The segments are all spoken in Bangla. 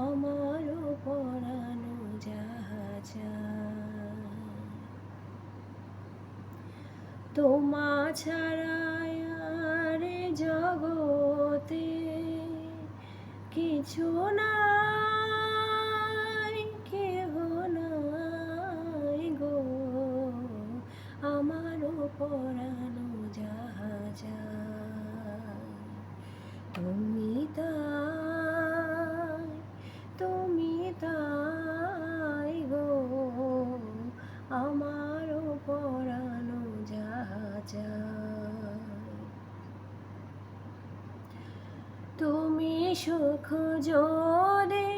আমারও পরানো যাহা তোমা ছাড়া আর জগতে কিছু নাই, কেহ নাই গো, আমারও পরানো যাহা তুমি তাই, তুমি তাই গো, আমারও পরানো যাহা তুমি সুখ যদি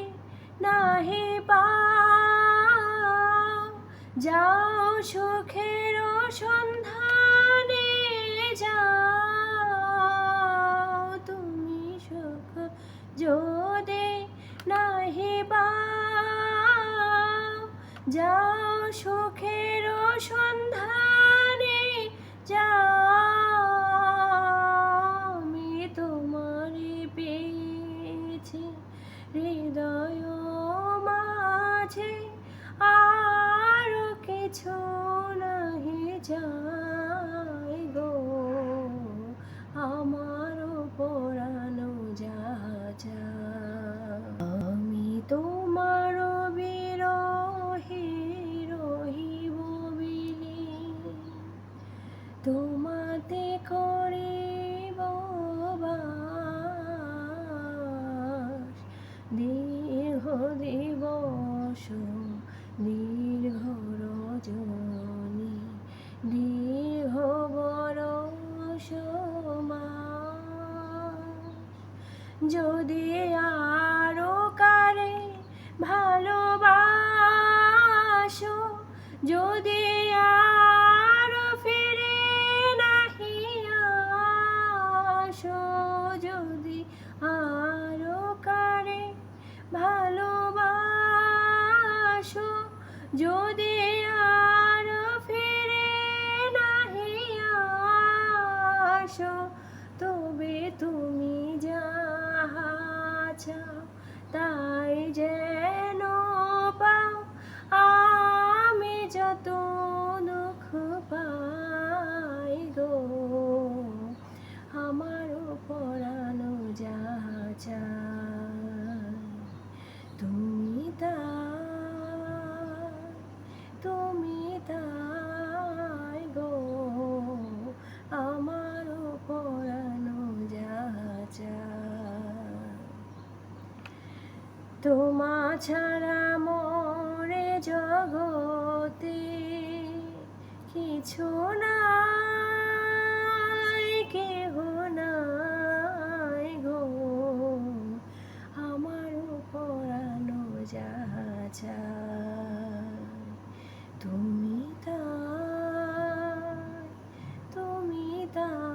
নাহি পাও, যাও সুখের সন্ধানে যাও। তুমি সুখ যদি নাহি পাও, যাও সুখের সন্ধানে যাও। আমি তোমারে পেয়েছি হৃদয় মাঝে, আর কিছু নাহি চাই গো, আমারও পরানো যাহা আমি তোমার বিরহে রহিব বিলি, তোমাতে করিব বাস, দীর্ঘ দিবস দীর্ঘ রজনী, দীর্ঘ বরষ মাস। যদি আরো কারে ভালোবাসো, যদি আরো ফিরে নাহি আসো, যদি আরো কারে ভালোবাসো, যদি আরো ফিরে নাহি আসো, তবে তুমি যাহা চাও তাই যেন পাও। আমি যত দুঃখ পাই গো, আমারও পরানো যাহা চাই তুমি তাই, তুমি তাই গো, আমারও পরানো যাহা চাই। তোমা ছাড়া মোরে জগতে কিছু নাই, কেহ নাই গো, আমারও পরানো যাহা তুমি তাই, তুমি তাই।